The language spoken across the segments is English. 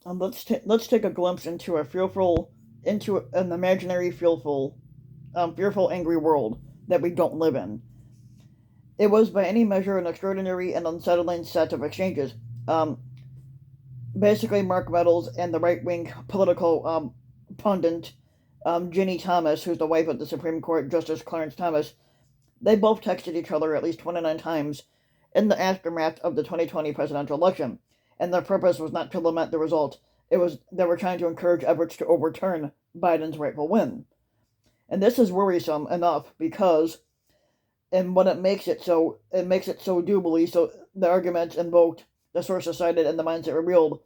let's take a glimpse into an imaginary fearful, angry world that we don't live in. It was by any measure an extraordinary and unsettling set of exchanges. Um, Basically, Mark Meadows and the right wing political pundit Ginny Thomas, who's the wife of the Supreme Court Justice Clarence Thomas, they both texted each other at least 29 times in the aftermath of the 2020 presidential election, and their purpose was not to lament the result. It was they were trying to encourage efforts to overturn Biden's rightful win. And this is worrisome enough because and what it makes it so doubly so the arguments invoked, the sources cited, and the mindset revealed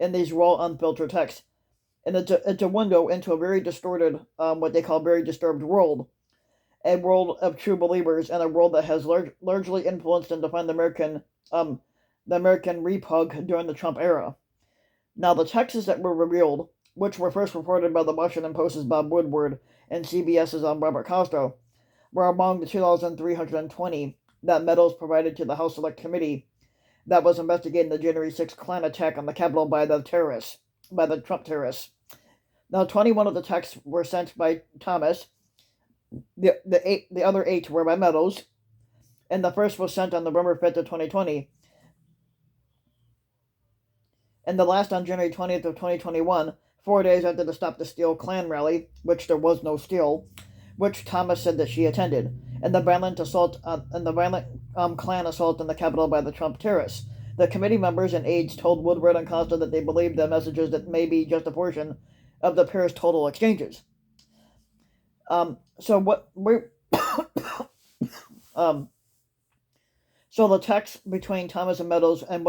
in these raw, unfiltered texts. And it's a window into a very distorted, what they call very disturbed world, a world of true believers, and a world that has largely influenced and defined the American repug during the Trump era. Now, the texts that were revealed, which were first reported by the Washington Post's Bob Woodward and CBS's Robert Costa, were among the 2,320 that Meadows provided to the House Select Committee that was investigating the January 6th Klan attack on the Capitol by the Trump terrorists. Now, 21 of the texts were sent by Thomas. The other 8 were by Meadows, and the first was sent on November 5th of 2020, and the last on January 20th of 2021, 4 days after the Stop the Steal Klan rally, which there was no steal, which Thomas said that she attended, and the violent Klan assault on the Capitol by the Trump terrorists. The committee members and aides told Woodward and Costa that they believed the messages that may be just a portion of the pair's total exchanges. So what we um, so the text between Thomas and Meadows and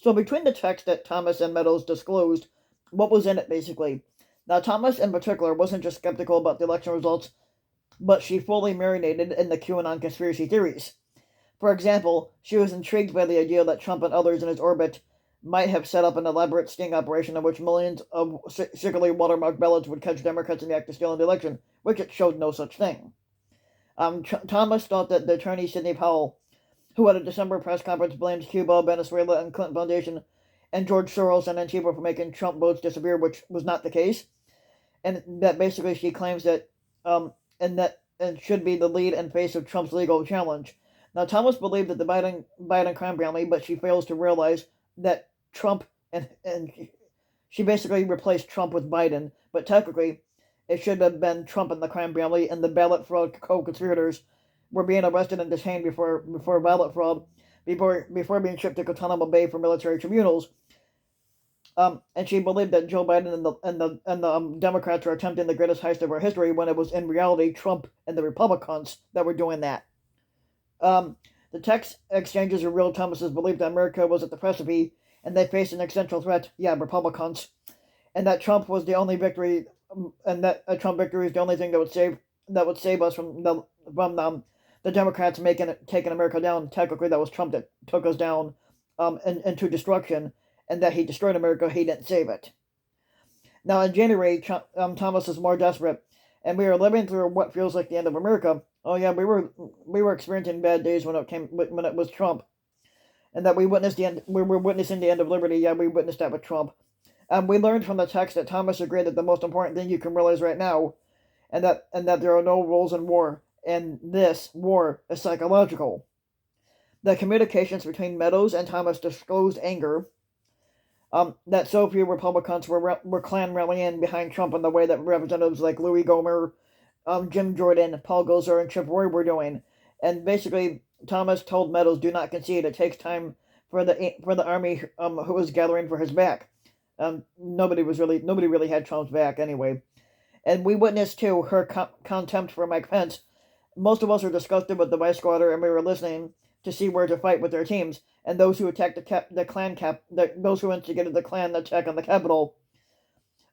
so between the text that Thomas and Meadows disclosed, what was in it basically. Now Thomas in particular wasn't just skeptical about the election results, but she fully marinated in the QAnon conspiracy theories. For example, she was intrigued by the idea that Trump and others in his orbit might have set up an elaborate sting operation in which millions of secretly watermarked ballots would catch Democrats in the act of stealing the election, which it showed no such thing. Thomas thought that the attorney Sidney Powell, who at a December press conference blamed Cuba, Venezuela, and Clinton Foundation, and George Soros and Antifa for making Trump votes disappear, which was not the case, and that basically she claims that and should be the lead and face of Trump's legal challenge. Now, Thomas believed that the Biden crime family, but she fails to realize that Trump and she basically replaced Trump with Biden, but technically it should have been Trump and the crime family, and the ballot fraud co-conspirators were being arrested and detained before ballot fraud, before being shipped to Guantanamo Bay for military tribunals. And she believed that Joe Biden and the Democrats were attempting the greatest heist of our history, when it was in reality Trump and the Republicans that were doing that. The text exchanges revealed Thomas's belief that America was at the precipice and they faced an existential threat. Yeah, Republicans, and that Trump was the only victory, and that a Trump victory is the only thing that would save us from the Democrats taking America down. Technically, that was Trump that took us down into destruction, and that he destroyed America. He didn't save it. Now, in January, Thomas is more desperate, and we are living through what feels like the end of America. Oh yeah, we were experiencing bad days when it was Trump, and that we witnessed the end. We were witnessing the end of liberty. Yeah, we witnessed that with Trump. We learned from the text that Thomas agreed that the most important thing you can realize right now, and that there are no rules in war, and this war is psychological. The communications between Meadows and Thomas disclosed anger, that so few Republicans were Klan rallying behind Trump in the way that representatives like Louis Gohmert, Jim Jordan, Paul Gosar, and Chip Roy were doing. And basically, Thomas told Meadows, "Do not concede. It takes time for the army who was gathering for his back." Nobody really had Trump's back anyway. And we witnessed too her contempt for Mike Pence. Most of us were disgusted with the vice squatter, and we were listening to see where to fight with their teams. And those who attacked those who instigated the Klan attack on the Capitol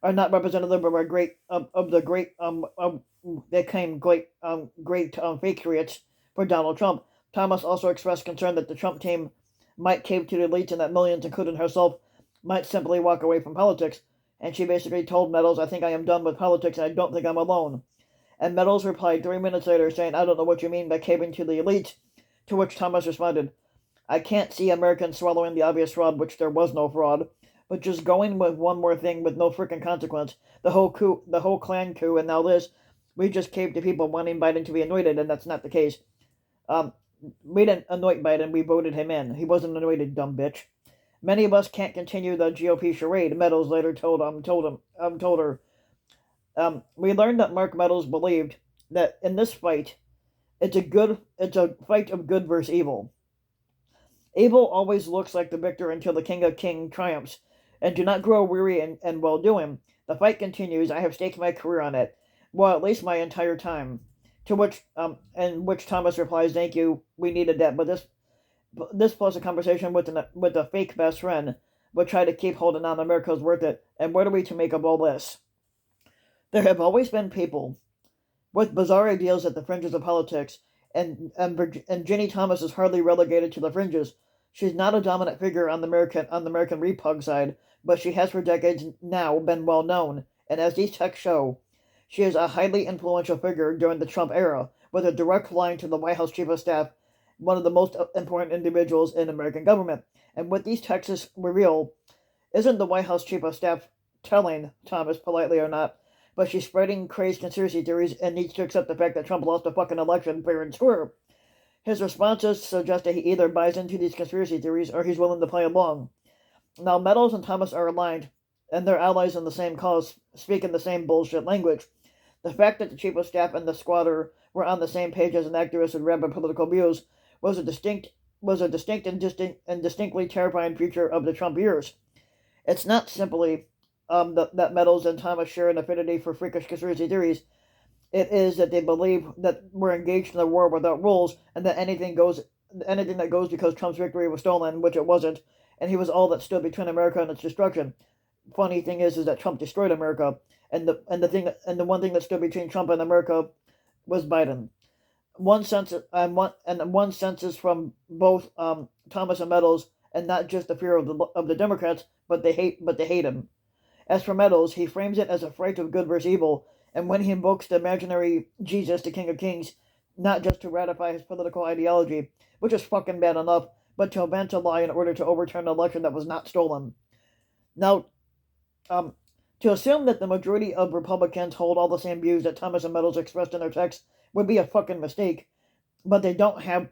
are not representative of our great of the great they claim great patriots for Donald Trump. Thomas also expressed concern that the Trump team might cave to the elites, and that millions, including herself, might simply walk away from politics. And she basically told Meadows, "I think I am done with politics, and I don't think I'm alone." And Meadows replied 3 minutes later, saying, "I don't know what you mean by caving to the elites." To which Thomas responded, "I can't see Americans swallowing the obvious fraud, which there was no fraud, but just going with one more thing with no freaking consequence. The whole coup, the whole Klan coup, and now this, we just caved to people wanting Biden to be anointed, and that's not the case. Um, we didn't anoint Biden, we voted him in. He wasn't anointed, dumb bitch. Many of us can't continue the GOP charade, Meadows later told her. We learned that Mark Meadows believed that in this fight, it's a fight of good versus evil. Evil always looks like the victor until the King of King triumphs. And do not grow weary and well doing. The fight continues. I have staked my career on it. Well, at least my entire time. To which Thomas replies, "Thank you. We needed that." But this plus a conversation with a fake best friend would try to keep holding on. America's worth it. And what are we to make of all this? There have always been people with bizarre ideals at the fringes of politics, and Ginny Thomas is hardly relegated to the fringes. She's not a dominant figure on the American Repug side, but she has for decades now been well known, and as these texts show, she is a highly influential figure during the Trump era, with a direct line to the White House Chief of Staff, one of the most important individuals in American government. And what these texts reveal isn't the White House Chief of Staff telling Thomas, politely or not, but she's spreading crazed conspiracy theories and needs to accept the fact that Trump lost the fucking election fair and square. His responses suggest that he either buys into these conspiracy theories or he's willing to play along. Now, Meadows and Thomas are aligned, and they're allies in the same cause, speaking the same bullshit language. The fact that the Chief of Staff and the squatter were on the same page as an activist with rabid political views was a distinct and distinctly terrifying feature of the Trump years. It's not simply that Meadows and Thomas share an affinity for freakish conspiracy theories. It is that they believe that we're engaged in a war without rules, and that anything that goes because Trump's victory was stolen, which it wasn't, and he was all that stood between America and its destruction. Funny thing is that Trump destroyed America, and the one thing that stood between Trump and America was Biden. One census from both Thomas and Meadows, and not just the fear of the Democrats, but they hate him. As for Meadows, he frames it as a fight of good versus evil, and when he invokes the imaginary Jesus, the King of Kings, not just to ratify his political ideology, which is fucking bad enough, but to invent a lie in order to overturn an election that was not stolen. Now, to assume that the majority of Republicans hold all the same views that Thomas and Meadows expressed in their text would be a fucking mistake, but they don't have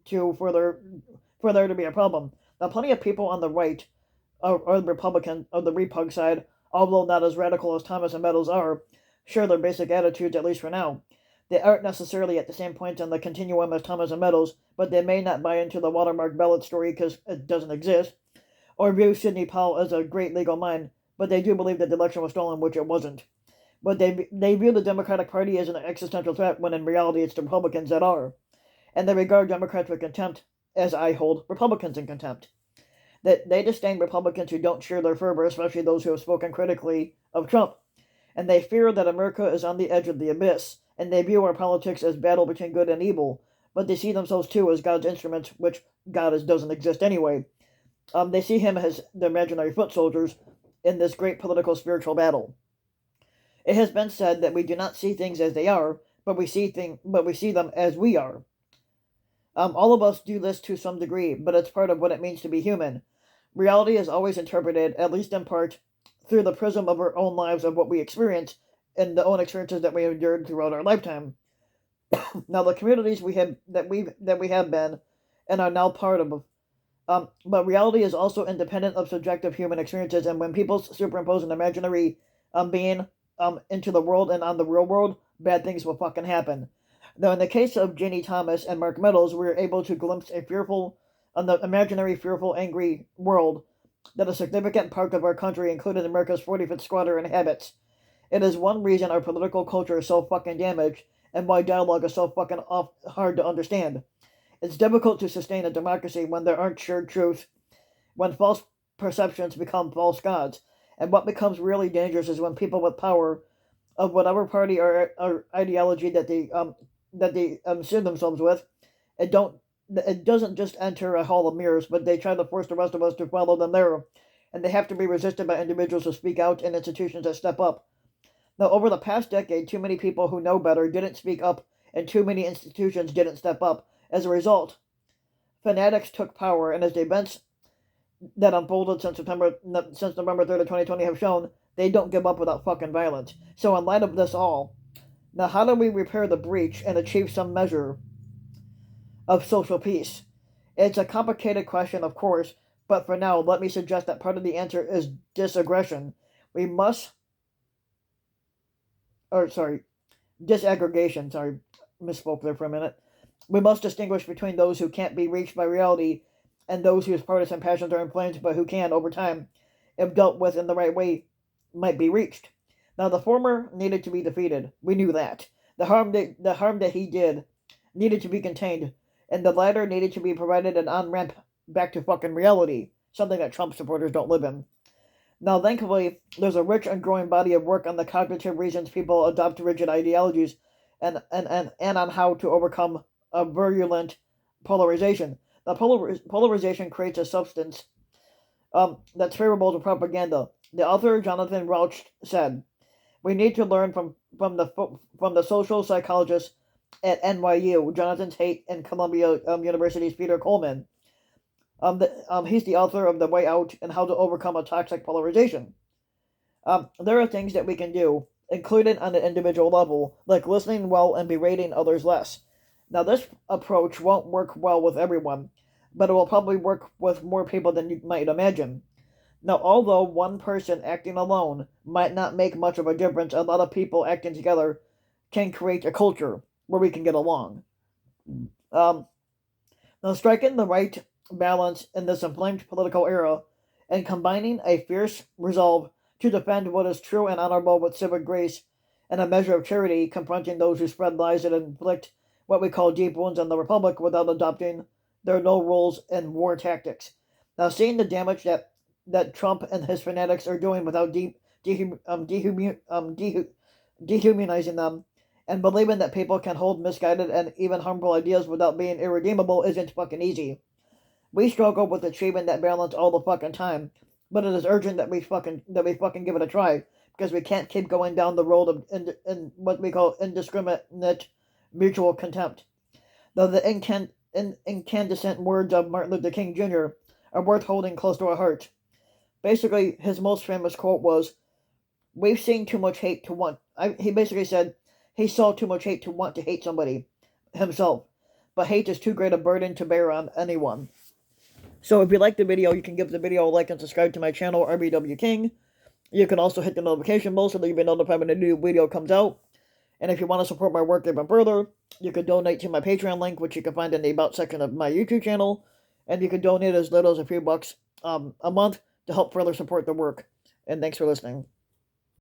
to for there to be a problem. Now, plenty of people on the right or the Republican of the Repug side, although not as radical as Thomas and Meadows are, share their basic attitudes, at least for now. They aren't necessarily at the same point on the continuum as Thomas and Meadows, but they may not buy into the watermark ballot story because it doesn't exist, or view Sidney Powell as a great legal mind, but they do believe that the election was stolen, which it wasn't. But they view the Democratic Party as an existential threat, when in reality it's the Republicans that are. And they regard Democrats with contempt, as I hold Republicans in contempt. That they disdain Republicans who don't share their fervor, especially those who have spoken critically of Trump. And they fear that America is on the edge of the abyss, and they view our politics as battle between good and evil, but they see themselves too as God's instruments, which doesn't exist anyway. They see him as the imaginary foot soldiers in this great political spiritual battle. It has been said that we do not see things as they are, but we see them as we are. All of us do this to some degree, but it's part of what it means to be human. Reality is always interpreted, at least in part, through the prism of our own lives, of what we experience and the own experiences that we have endured throughout our lifetime. Now, the communities we have been and are now part of, but reality is also independent of subjective human experiences, and when people superimpose an imaginary being into the world and on the real world, bad things will fucking happen. Now, in the case of Ginny Thomas and Mark Meadows, we were able to glimpse the imaginary, fearful, angry world that a significant part of our country, including America's 45th Squatter, inhabits. It is one reason our political culture is so fucking damaged, and why dialogue is so fucking hard to understand. It's difficult to sustain a democracy when there aren't shared truths, when false perceptions become false gods, and what becomes really dangerous is when people with power, of whatever party or ideology that they surround themselves with, it doesn't just enter a hall of mirrors, but they try to force the rest of us to follow them there, and they have to be resisted by individuals who speak out and institutions that step up. Now, over the past decade, too many people who know better didn't speak up, and too many institutions didn't step up. As a result, fanatics took power, and as the events that unfolded since November 3rd of 2020 have shown they don't give up without fucking violence. So in light of this all, now how do we repair the breach and achieve some measure of social peace? It's a complicated question, of course, but for now, let me suggest that part of the answer is disaggregation. We must, or sorry, disaggregation, sorry, misspoke there for a minute. We must distinguish between those who can't be reached by reality and those whose partisan passions are inflamed, but who can, over time, if dealt with in the right way, might be reached. Now, the former needed to be defeated. We knew that. The harm that he did needed to be contained, and the latter needed to be provided an on-ramp back to fucking reality, something that Trump supporters don't live in. Now, thankfully, there's a rich and growing body of work on the cognitive reasons people adopt rigid ideologies and on how to overcome a virulent polarization. The polarization creates a substance that's favorable to propaganda. The author Jonathan Rauch said, "We need to learn from the social psychologist at NYU, Jonathan Haidt, and Columbia University's Peter Coleman. He's the author of The Way Out and How to Overcome a Toxic Polarization. There are things that we can do, including on an individual level, like listening well and berating others less. Now, this approach won't work well with everyone, but it will probably work with more people than you might imagine. Now, although one person acting alone might not make much of a difference, a lot of people acting together can create a culture where we can get along. Um, Now, striking the right balance in this inflamed political era and combining a fierce resolve to defend what is true and honorable with civic grace and a measure of charity, confronting those who spread lies and inflict what we call deep wounds on the Republic without adopting their no rules and war tactics. Now, seeing the damage that Trump and his fanatics are doing without dehumanizing them and believing that people can hold misguided and even harmful ideas without being irredeemable isn't fucking easy. We struggle with achieving that balance all the fucking time, but it is urgent that we fucking give it a try because we can't keep going down the road of in what we call indiscriminate mutual contempt. Though the incandescent words of Martin Luther King Jr. are worth holding close to our heart. Basically, his most famous quote was, "We've seen too much hate to want." He basically said he saw too much hate to want to hate somebody himself, but hate is too great a burden to bear on anyone. So if you like the video, you can give the video a like and subscribe to my channel, RBW King. You can also hit the notification bell so that you'll be notified when a new video comes out. And if you want to support my work even further, you can donate to my Patreon link, which you can find in the About section of my YouTube channel. And you can donate as little as a few bucks a month to help further support the work. And thanks for listening.